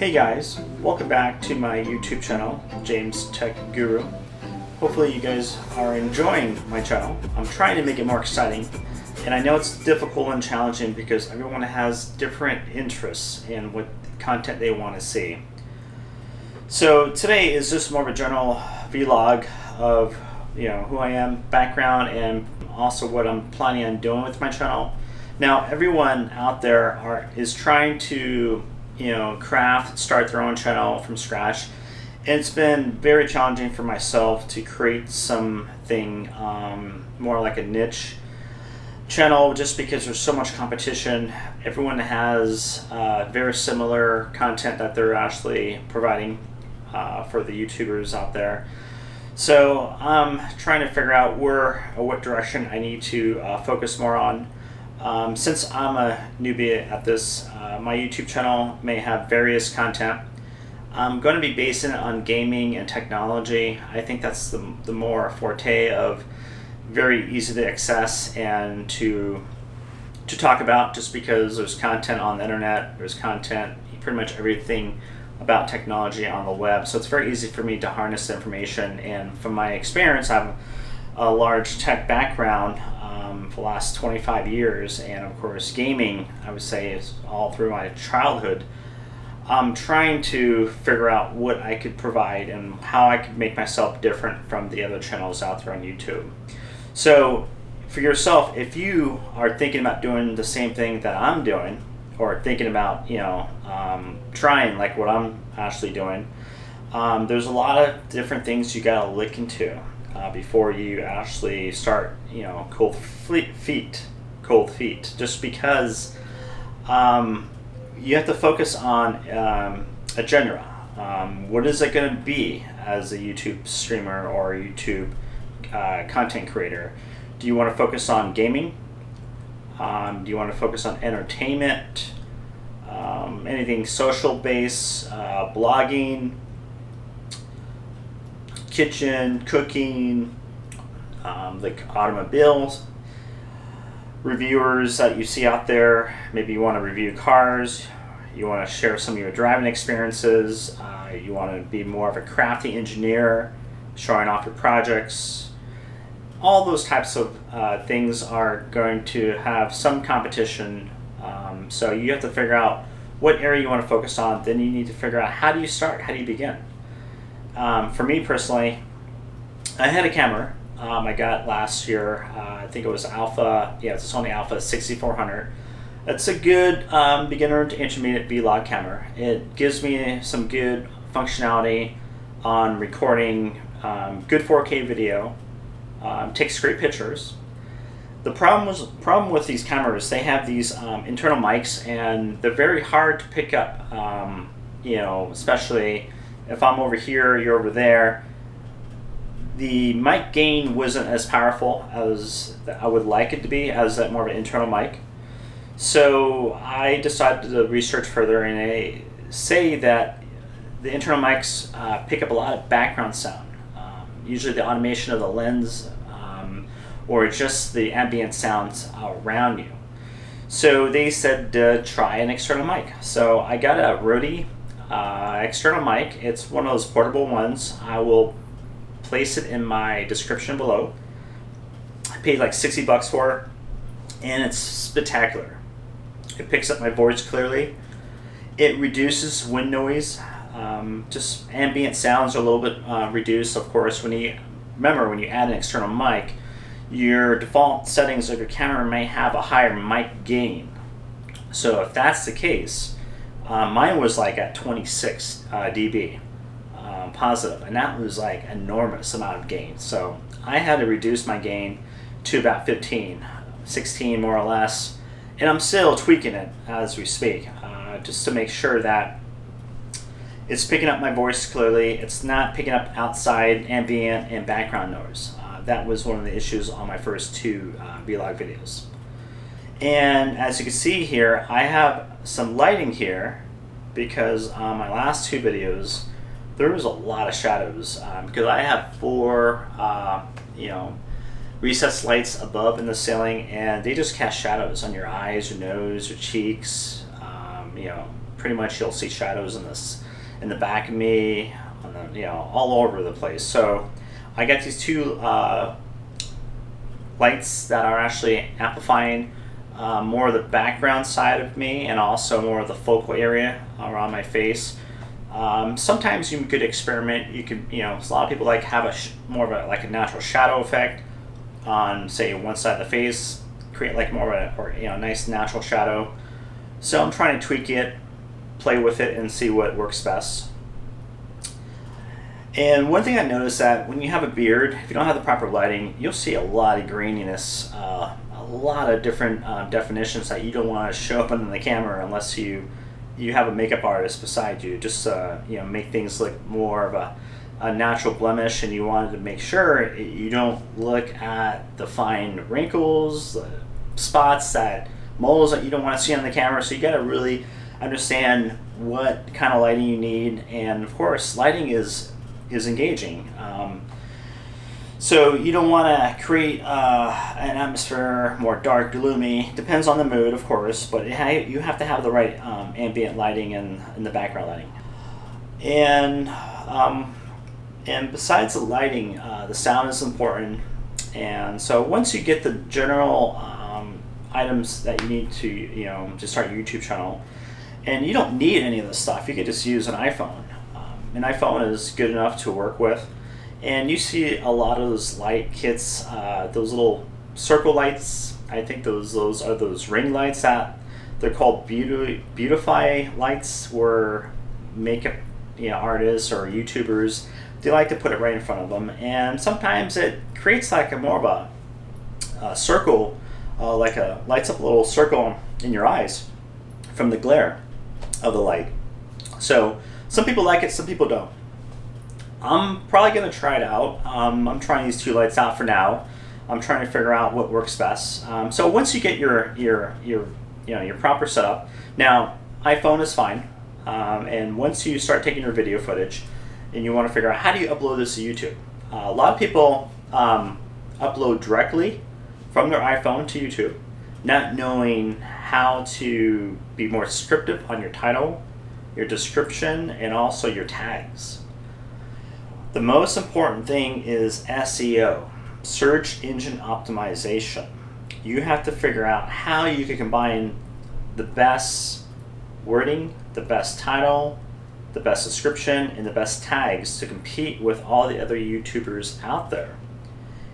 Hey guys, welcome back to my YouTube channel, James Tech Guru. Hopefully you guys are enjoying my channel. I'm trying to make it more exciting, and I know it's difficult and challenging because everyone has different interests in what content they want to see. So today is just more of a general vlog of who I am, background, and also what I'm planning on doing with my channel. Now everyone out there is trying to start their own channel from scratch. And it's been very challenging for myself to create something more like a niche channel, just because there's so much competition. Everyone has very similar content that they're actually providing for the YouTubers out there. So I'm trying to figure out what direction I need to focus more on. Since I'm a newbie at this, my YouTube channel may have various content. I'm going to be basing it on gaming and technology. I think that's the more forte of very easy to access and to talk about, just because there's content on the internet, there's content, pretty much everything about technology on the web. So it's very easy for me to harness the information, and from my experience, I have a large tech background for the last 25 years, and of course gaming, I would say, is all through my childhood. I'm trying to figure out what I could provide and how I could make myself different from the other channels out there on YouTube. So for yourself, if you are thinking about doing the same thing that I'm doing, or thinking about trying like what I'm actually doing, there's a lot of different things you gotta look into before you actually start, cold feet, just because you have to focus on a genre. What is it going to be as a YouTube streamer or a YouTube content creator? Do you want to focus on gaming? Do you want to focus on entertainment? Anything social based, blogging, kitchen, cooking, like automobiles, reviewers that you see out there. Maybe you want to review cars, you want to share some of your driving experiences, you want to be more of a crafty engineer, showing off your projects. All those types of things are going to have some competition, so you have to figure out what area you want to focus on. Then you need to figure out, how do you start, how do you begin? For me personally, I had a camera I got last year. I think it was Alpha, it's Sony Alpha 6400. It's a good beginner to intermediate vlog camera. It gives me some good functionality on recording good 4K video, takes great pictures. The problem with these cameras, they have these internal mics, and they're very hard to pick up, especially if I'm over here, you're over there. The mic gain wasn't as powerful as I would like it to be as more of an internal mic. So I decided to research further, and I say that the internal mics pick up a lot of background sound, usually the automation of the lens, or just the ambient sounds around you. So they said try an external mic. So I got a Rode external mic. It's one of those portable ones. I will place it in my description below. I paid like $60 for it, and it's spectacular. It picks up my voice clearly. It reduces wind noise. Just ambient sounds are a little bit reduced. Of course, when you add an external mic, your default settings of your camera may have a higher mic gain. So if that's the case, mine was like at 26 dB positive, and that was like enormous amount of gain. So I had to reduce my gain to about 15, 16 more or less, and I'm still tweaking it as we speak, just to make sure that it's picking up my voice clearly. It's not picking up outside ambient and background noise. That was one of the issues on my first two vlog videos. And as you can see here, I have some lighting here because on my last two videos there was a lot of shadows, because I have four recessed lights above in the ceiling, and they just cast shadows on your eyes, your nose, your cheeks, pretty much you'll see shadows in the back of me, on the, all over the place. So I got these two lights that are actually amplifying more of the background side of me and also more of the focal area around my face. Sometimes you could experiment. You could, a lot of people like have more of a natural shadow effect on, say, one side of the face, create like more of a nice natural shadow. So I'm trying to tweak it, play with it, and see what works best. And one thing I noticed that when you have a beard, if you don't have the proper lighting, you'll see a lot of graininess, a lot of different definitions that you don't want to show up on the camera unless you have a makeup artist beside you, just make things look more of a natural blemish, and you wanted to make sure you don't look at the fine wrinkles, the spots, moles that you don't want to see on the camera. So you got to really understand what kind of lighting you need, and of course lighting is engaging. So you don't want to create an atmosphere more dark, gloomy. Depends on the mood, of course, but you have to have the right ambient lighting and the background lighting. And besides the lighting, the sound is important. And so once you get the general items that you need to start your YouTube channel, and you don't need any of this stuff, you could just use an iPhone. An iPhone is good enough to work with. And you see a lot of those light kits, those little circle lights. I think those are those ring lights that they're called beautify lights, where makeup artists or YouTubers, they like to put it right in front of them. And sometimes it creates like more of a circle, lights up a little circle in your eyes from the glare of the light. So some people like it, some people don't. I'm probably going to try it out. I'm trying these two lights out for now. I'm trying to figure out what works best. So once you get your proper setup, now iPhone is fine. And once you start taking your video footage, and you want to figure out how do you upload this to YouTube, a lot of people upload directly from their iPhone to YouTube, not knowing how to be more descriptive on your title, your description, and also your tags. The most important thing is SEO, search engine optimization. You have to figure out how you can combine the best wording, the best title, the best description, and the best tags to compete with all the other YouTubers out there.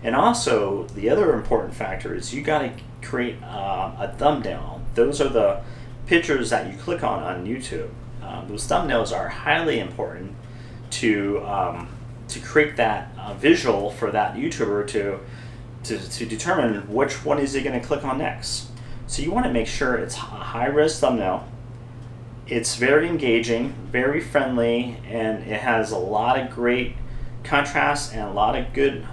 And also, the other important factor is you got to create a thumbnail. Those are the pictures that you click on YouTube. Those thumbnails are highly important to create that visual for that YouTuber to determine which one is he going to click on next. So you want to make sure it's a high-res thumbnail. It's very engaging, very friendly, and it has a lot of great contrast and a lot of good,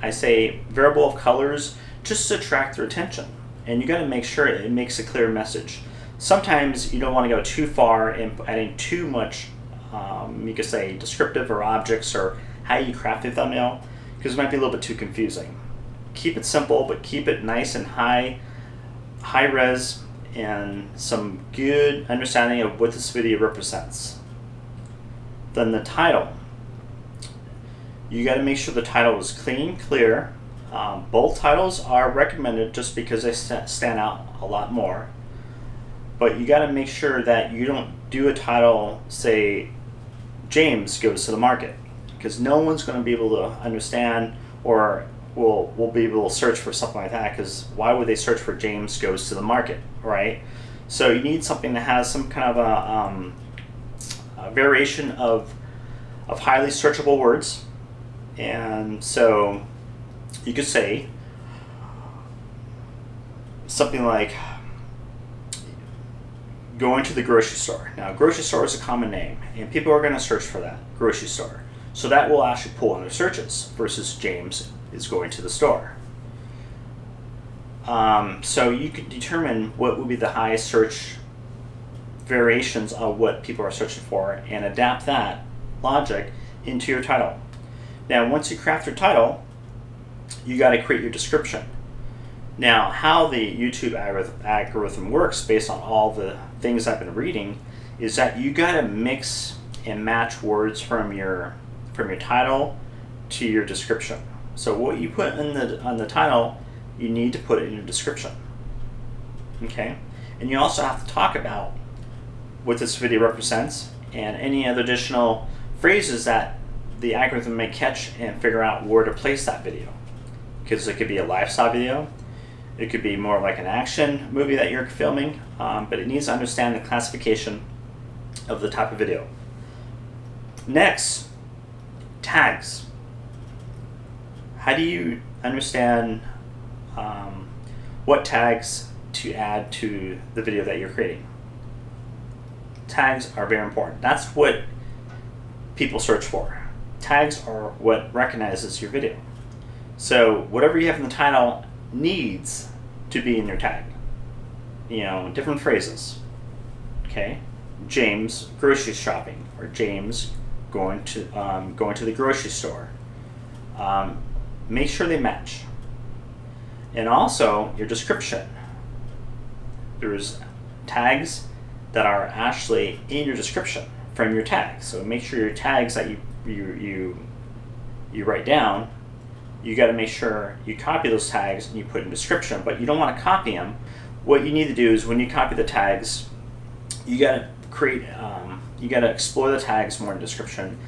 variable of colors just to attract their attention. And you got to make sure it makes a clear message. Sometimes you don't want to go too far in adding too much, you could say, descriptive or objects or how you craft the thumbnail, because it might be a little bit too confusing. Keep it simple, but keep it nice and high res, and some good understanding of what this video represents. Then the title. You got to make sure the title is clean, clear. Bold titles are recommended just because they stand out a lot more. But you got to make sure that you don't do a title, say, James Goes to the Market, because no one's going to be able to understand or will be able to search for something like that, because why would they search for James Goes to the Market, right? So you need something that has some kind of a variation of highly searchable words. And so you could say something like going to the grocery store. Now, grocery store is a common name, and people are going to search for that, grocery store. So that will actually pull on their searches versus James is going to the store. So you could determine what would be the highest search variations of what people are searching for and adapt that logic into your title. Now, once you craft your title, you got to create your description. Now, how the YouTube algorithm works based on all the things I've been reading is that you gotta mix and match words from your title to your description. So what you put on the title, you need to put it in your description. Okay? And you also have to talk about what this video represents and any other additional phrases that the algorithm may catch and figure out where to place that video. Because it could be a lifestyle video, it could be more like an action movie that you're filming, but it needs to understand the classification of the type of video. Next, tags. How do you understand what tags to add to the video that you're creating? Tags are very important. That's what people search for. Tags are what recognizes your video. So whatever you have in the title needs to be in your tag. You know, different phrases. Okay, James grocery shopping, or James going to the grocery store. Make sure they match. And also your description. There's tags that are actually in your description from your tags. So make sure your tags that you write down, you got to make sure you copy those tags and you put in description, but you don't want to copy them. What you need to do is when you copy the tags, you got to you got to explore the tags more in description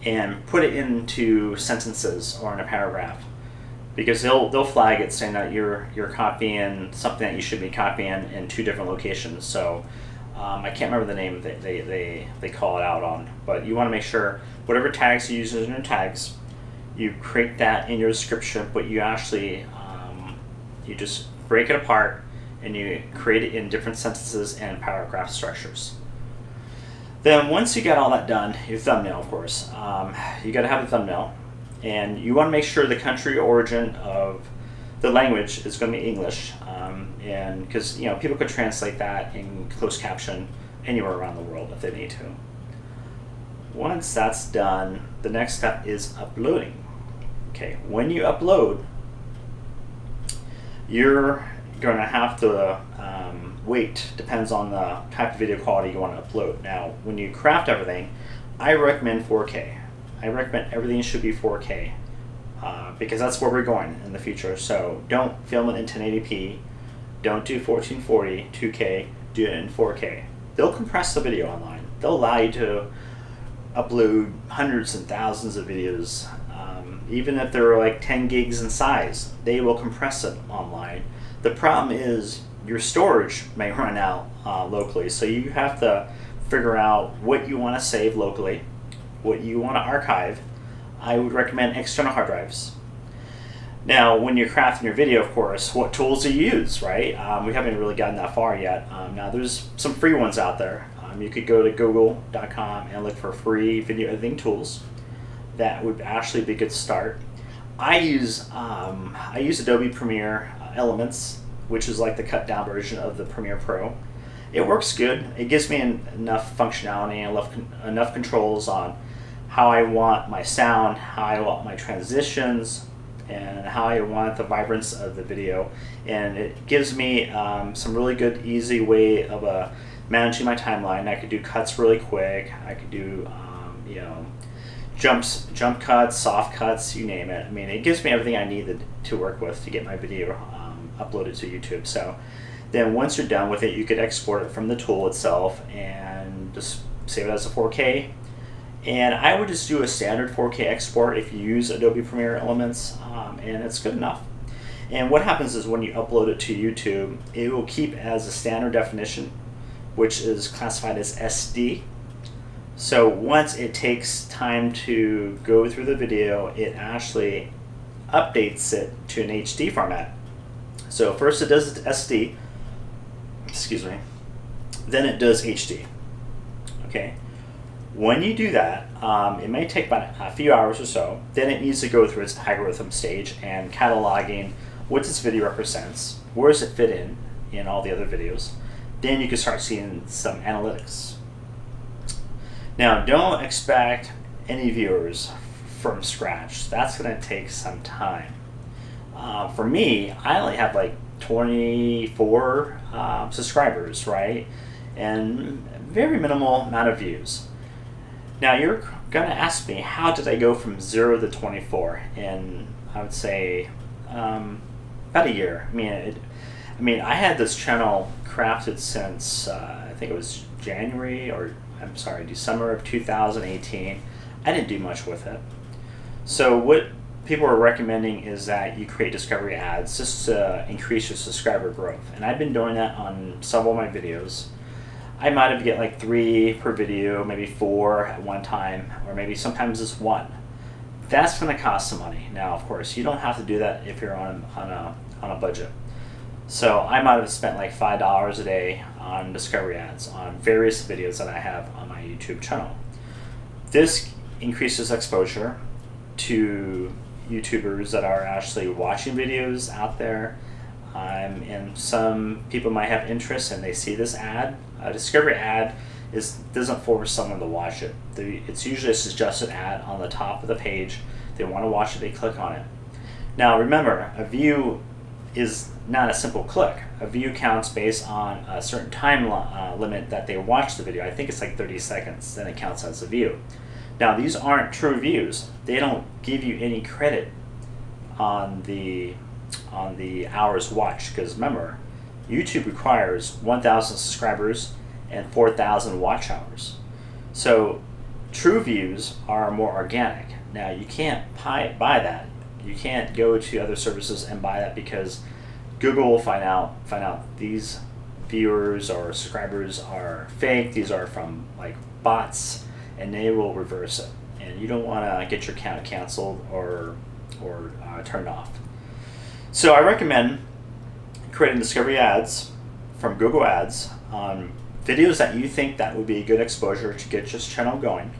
and put it into sentences or in a paragraph, because they'll flag it saying that you're copying something that you should be copying in two different locations. So I can't remember the name that they call it out on, but you want to make sure whatever tags you use in your tags, you create that in your description, but you actually you just break it apart and you create it in different sentences and paragraph structures. Then once you get all that done, your thumbnail, of course, you got to have a thumbnail, and you want to make sure the country origin of the language is going to be English, and because people could translate that in closed caption anywhere around the world if they need to. Once that's done, the next step is uploading. Okay, when you upload, you're going to have to wait. Depends on the type of video quality you want to upload. Now, when you craft everything, I recommend 4K. I recommend everything should be 4K because that's where we're going in the future. So don't film it in 1080p. Don't do 1440, 2K. Do it in 4K. They'll compress the video online. They'll allow you to upload hundreds and thousands of videos. Even if they're like 10 gigs in size, they will compress it online. The problem is your storage may run out locally, so you have to figure out what you want to save locally, what you want to archive. I would recommend external hard drives. Now, when you're crafting your video, of course, what tools do you use, right? We haven't really gotten that far yet. Now, there's some free ones out there. You could go to google.com and look for free video editing tools. That would actually be a good start. I use Adobe Premiere Elements, which is like the cut down version of the Premiere Pro. It works good. It gives me enough functionality and enough controls on how I want my sound, how I want my transitions, and how I want the vibrance of the video. And it gives me some really good, easy way of managing my timeline. I could do cuts really quick. I could do jump cuts, soft cuts, you name it. I mean, it gives me everything I needed to work with to get my video uploaded to YouTube. So then once you're done with it, you could export it from the tool itself and just save it as a 4K. And I would just do a standard 4K export if you use Adobe Premiere Elements, and it's good enough. And what happens is when you upload it to YouTube, it will keep as a standard definition, which is classified as SD. So once it takes time to go through the video, it actually updates it to an HD format. So first it does SD, then it does HD. Okay. When you do that, it may take about a few hours or so. Then it needs to go through its algorithm stage and cataloging what this video represents, where does it fit in all the other videos. Then you can start seeing some analytics. Now, don't expect any viewers from scratch. That's going to take some time. For me, I only have like 24 subscribers, right? And very minimal amount of views. Now you're going to ask me, how did I go from 0 to 24 in, I would say, about a year? I mean, I had this channel crafted since I think it was December of 2018. I didn't do much with it. So what people are recommending is that you create discovery ads just to increase your subscriber growth. And I've been doing that on several of my videos. I might have get like 3 per video, maybe 4 at one time, or maybe sometimes it's 1. That's going to cost some money. Now, of course, you don't have to do that if you're on a budget. So I might have spent like $5 a day on discovery ads on various videos that I have on my YouTube channel. This increases exposure to YouTubers that are actually watching videos out there, and some people might have interest and they see this ad. A discovery ad doesn't force someone to watch it. It's usually a suggested ad on the top of the page. They want to watch it, they click on it. Now remember, a view is not a simple click. A view counts based on a certain time limit that they watch the video. I think it's like 30 seconds, then it counts as a view. Now these aren't true views. They don't give you any credit on the hours watched, because remember, YouTube requires 1,000 subscribers and 4,000 watch hours. So true views are more organic. Now you can't buy that. You can't go to other services and buy that, because Google will find out these viewers or subscribers are fake. These are from like bots, and they will reverse it. And you don't want to get your account canceled or turned off. So I recommend creating discovery ads from Google Ads on videos that you think that would be a good exposure to get your channel going,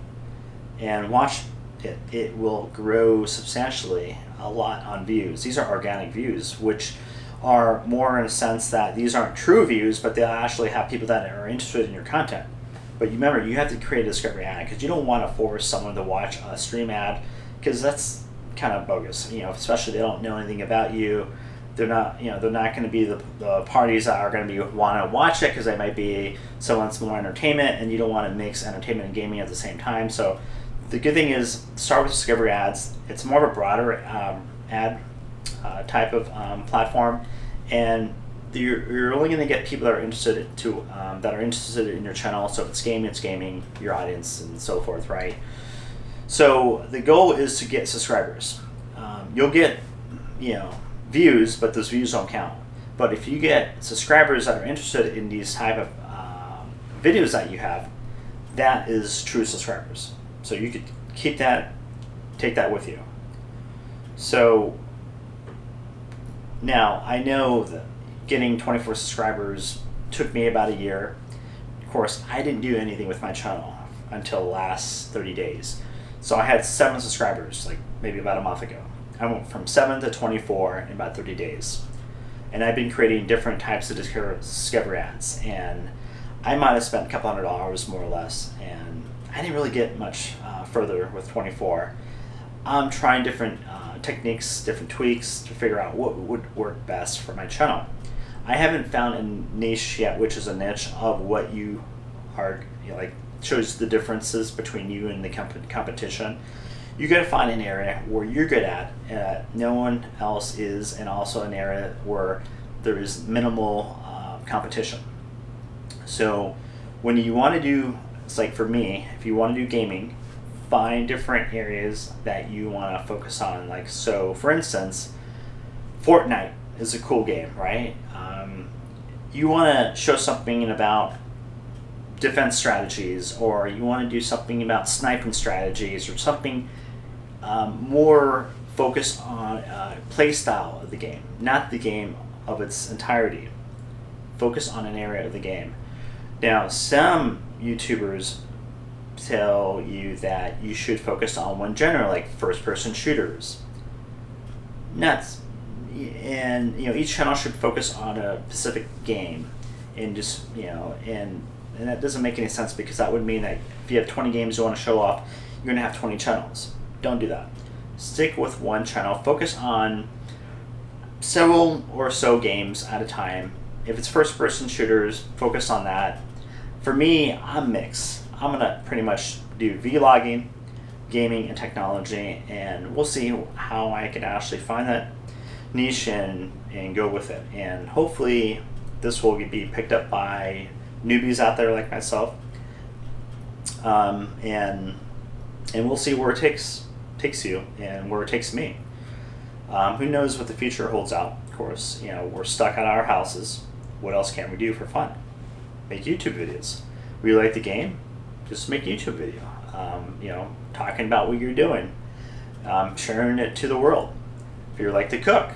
and watch it. It will grow substantially a lot on views. These are organic views, which are more in a sense that these aren't true views, but they'll actually have people that are interested in your content. But remember, you have to create a discovery ad, because you don't want to force someone to watch a stream ad, because that's kind of bogus. Especially if they don't know anything about you. They're not going to be the parties that are going to want to watch it, because they might be someone's more entertainment, and you don't want to mix entertainment and gaming at the same time. So the good thing is, start with discovery ads. It's more of a broader ad type of platform, and you're only going to get people that are interested in your channel. So if it's gaming, your audience, and so forth, right? So the goal is to get subscribers. You'll get views, but those views don't count. But if you get subscribers that are interested in these type of videos that you have, that is true subscribers. So you could keep that, take that with you. So now I know that getting 24 subscribers took me about a year. Of course, I didn't do anything with my channel until the last 30 days. So I had 7 subscribers, like maybe about a month ago. I went from 7 to 24 in about 30 days. And I've been creating different types of discovery ads. And I might have spent a couple $100 more or less. And I didn't really get much further with 24. I'm trying different techniques, different tweaks to figure out what would work best for my channel. I haven't found a niche yet, which is a niche of what you are, shows the differences between you and the competition. You got to find an area where you're good at, no one else is, and also an area where there is minimal competition. So when you want to do, it's like for me, if you want to do gaming, find different areas that you want to focus on. Like, so for instance, Fortnite is a cool game, right? You want to show something about defense strategies, or you want to do something about sniping strategies, or something more focused on play style of the game, not the game of its entirety. Focus on an area of the game. Now, some YouTubers tell you that you should focus on one genre, like first-person shooters. Nuts. And each channel should focus on a specific game, and just and that doesn't make any sense, because that would mean that if you have 20 games you want to show off, you're going to have 20 channels. Don't do that. Stick with one channel. Focus on several or so games at a time. If it's first-person shooters, focus on that. For me, I'm mixed. I'm gonna pretty much do vlogging, gaming, and technology, and we'll see how I can actually find that niche and go with it. And hopefully this will be picked up by newbies out there like myself, and we'll see where it takes you and where it takes me. Who knows what the future holds out? Of course, we're stuck at our houses. What else can we do for fun? Make YouTube videos. We like the game, just make YouTube video. Talking about what you're doing, sharing it to the world. If you like to cook,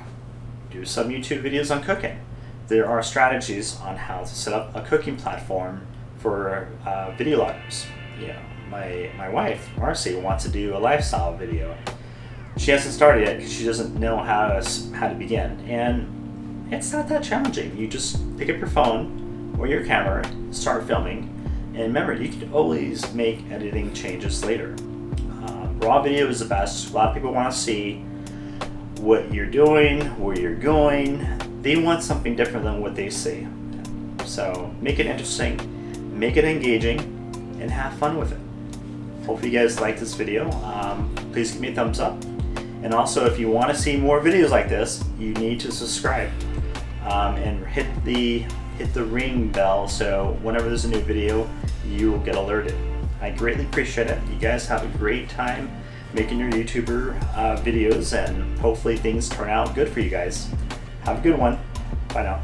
do some YouTube videos on cooking. There are strategies on how to set up a cooking platform for video loggers. My wife, Marcy, wants to do a lifestyle video. She hasn't started yet because she doesn't know how to begin. And it's not that challenging. You just pick up your phone or your camera, start filming, and remember, you can always make editing changes later. Raw video is the best. A lot of people want to see what you're doing, where you're going. They want something different than what they see. So make it interesting, make it engaging, and have fun with it. Hopefully you guys like this video. Please give me a thumbs up. And also, if you want to see more videos like this, you need to subscribe and hit the ring bell so whenever there's a new video, you will get alerted. I greatly appreciate it. You guys have a great time making your YouTuber videos, and hopefully things turn out good for you guys. Have a good one. Bye now.